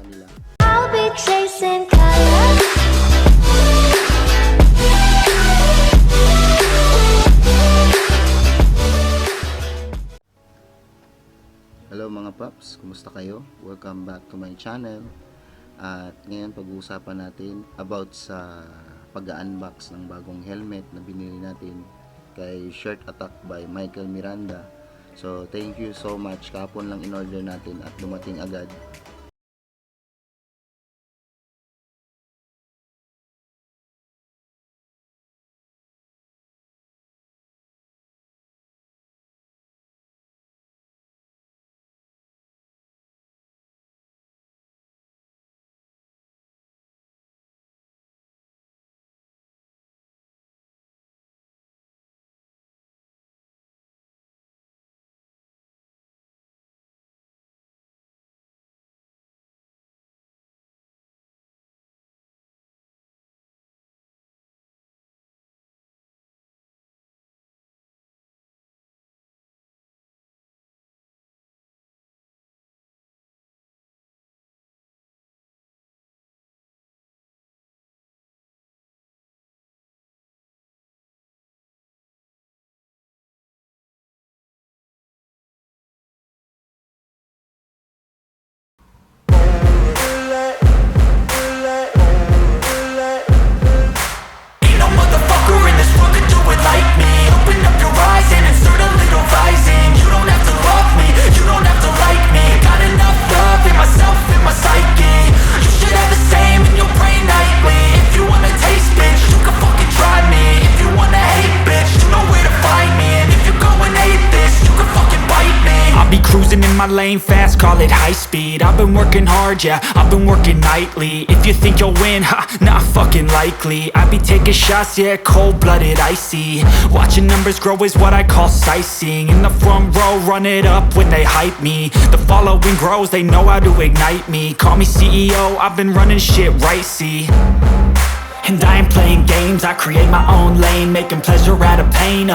kanila. I'll be chasing colors. Hello mga paps, kumusta kayo? Welcome back to my channel. At ngayon pag-uusapan natin about sa pag-unbox ng bagong helmet na binili natin kay Shirt Attack by Michael Miranda. So thank you so much, kahapon lang in-order natin at dumating agad. Cruising in my lane fast, call it high speed. I've been working hard, yeah, I've been working nightly. If you think you'll win, ha, not fucking likely. I be taking shots, yeah, cold-blooded, icy. Watching numbers grow is what I call sightseeing. In the front row, run it up when they hype me. The following grows, they know how to ignite me. Call me CEO, I've been running shit right, see. And I ain't playing games, I create my own lane, making pleasure out of pain,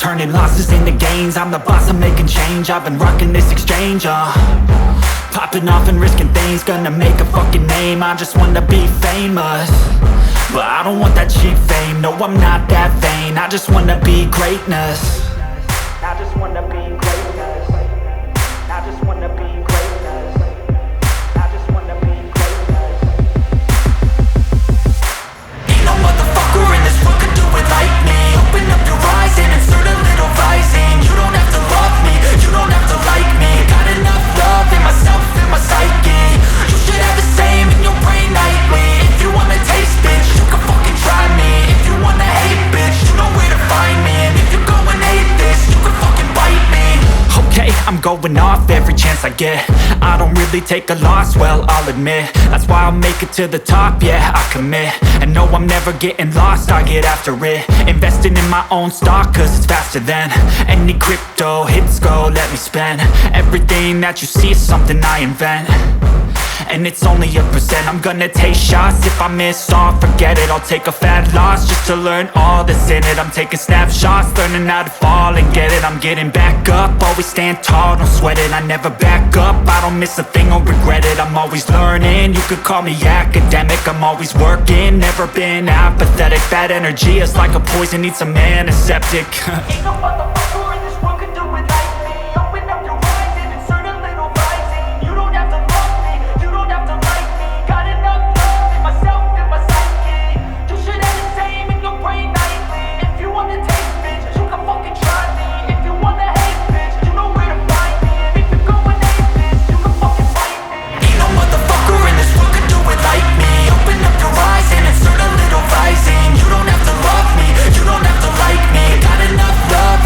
turning losses into gains. I'm the boss, I'm making change. I've been rocking this exchange, popping off and risking things. Gonna make a fucking name, I just wanna be famous. But I don't want that cheap fame, no I'm not that vain. I just wanna be greatness. I just wanna be greatness. I just wanna be greatness. I just wanna be greatness. Ain't no motherfucker in this world could do it like me. Open up your eyes and insert a little rising. You don't have to love me, you don't have to like me. Got enough love in myself, in my psyche. You should have the same in your brain nightly. If you wanna taste, bitch, you can fucking try me. If you wanna hate, bitch, you know where to find me. And if you go and hate this, you can fucking bite me. Okay, I'm going off every chance I get. I don't really take a loss, well, I'll admit. That's why I'll make it to the top, yeah, I commit. And no, I'm never getting lost, I get after it. Investing in my own stock, cause it's faster than any crypto hits go, let me spend. Everything that you see is something I invent. And it's only a percent. I'm gonna take shots. If I miss all, forget it. I'll take a fat loss just to learn all that's in it. I'm taking snapshots, learning how to fall and get it. I'm getting back up, always stand tall, don't sweat it. I never back up, I don't miss a thing or regret it. I'm always learning, you could call me academic. I'm always working, never been apathetic. Bad energy is like a poison, needs some antiseptic. Ain't no motherfucker in this world could do it like me. Open up your eyes and insert a little rising. You don't have to love me, you don't have to like me. Got enough love in myself, in my psyche. You should have the same in your brain nightly. If you wanna taste, bitch, you can fucking try me. If you wanna hate, bitch, you know where to find me. And if you go and hate this, you can fucking fight me. Ain't no motherfucker in this world could do it like me. Open up your eyes and insert a little rising. You don't have to love me, you don't have to like me. Got enough love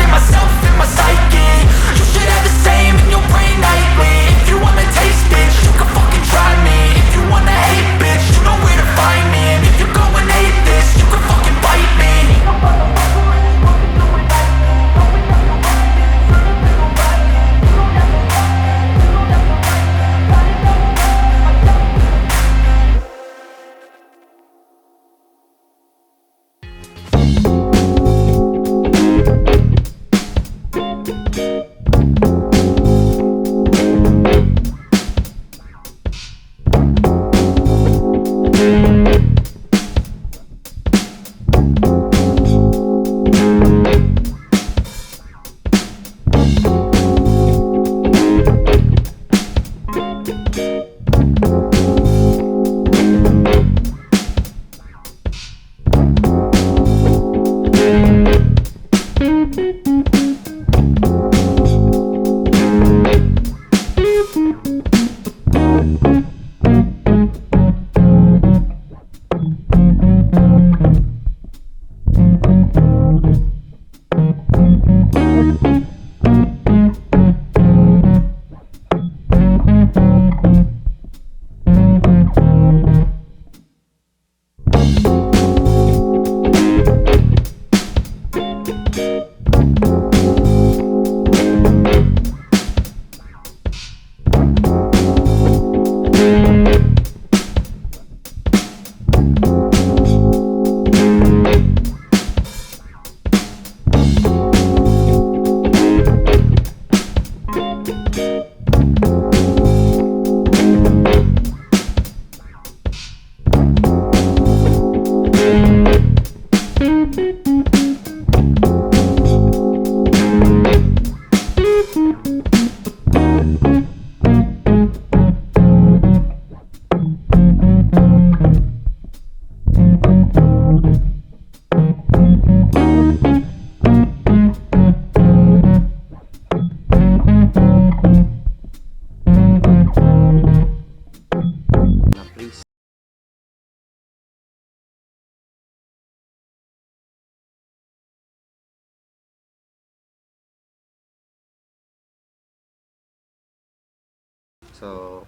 So,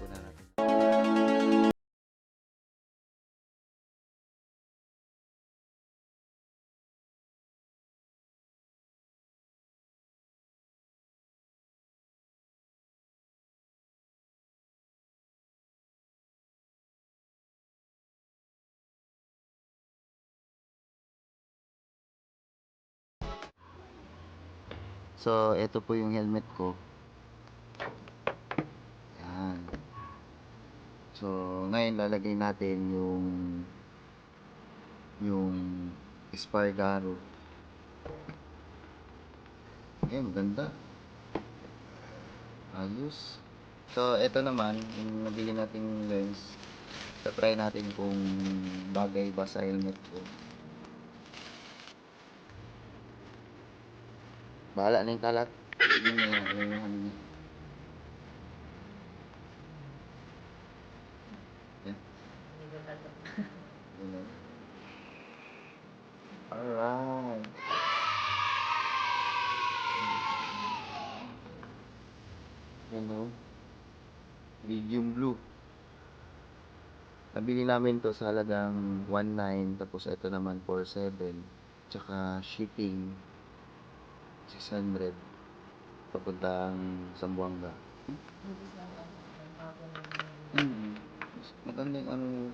una natin. So, ito po yung helmet ko. Yan. So, ngayon lalagay natin yung Espargaro. Maganda. Ayos. So, ito naman, yung nabili nating lens. So, try natin kung bagay ba sa helmet ko. Bahala na yung kalat. Yun na yung ano niya. Yan. Yun na. Alright. Yan o. Medium blue. Nabili namin to sa halagang 1.9, tapos ito naman 4.7. Tsaka shipping 600 papuntang Zamboanga. Maganda yung ano,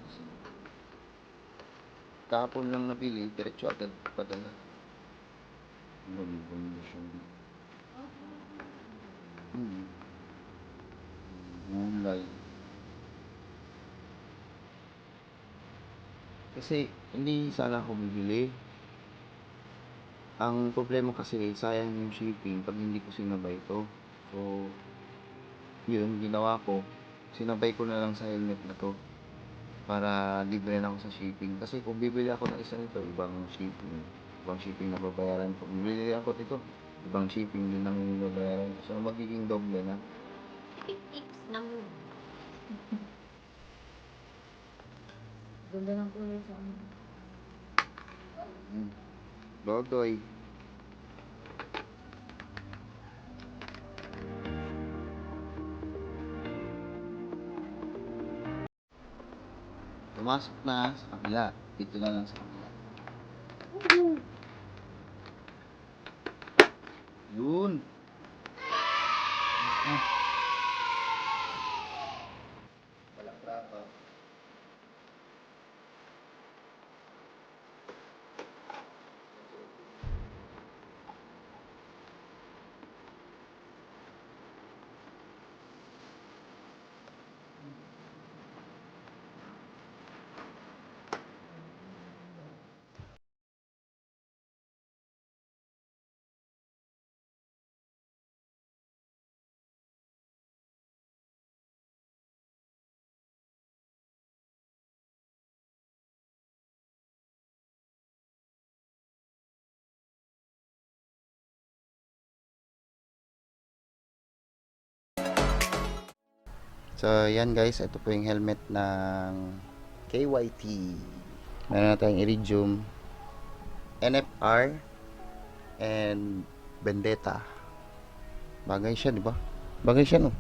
kahapon lang nabili, diretso agad padala. Ganda siya. Mulay. Kasi hindi sana ako bibili. Ang problema kasi sayang yung shipping pag hindi ko sinabay ito. So, yun ginawa ko. Sinabay ko na lang sa helmet na to para libre na ako sa shipping. Kasi kung bibili ako ng isa nito, ibang shipping. Ibang shipping na babayaran ko. Kung bibili ako dito, ibang shipping din ang babayaran ko. So, magiging doble na. X na mo. Ganda ng kulay sa ano. Dodoy. Pumasok na sa kabila. Dito na lang sa kabila. Yun. Walang trapa. So, yan guys, ito po yung helmet ng KYT. Meron na tayong Iridium, NFR, and Vendetta. Bagay siya, di ba? Bagay siya, no?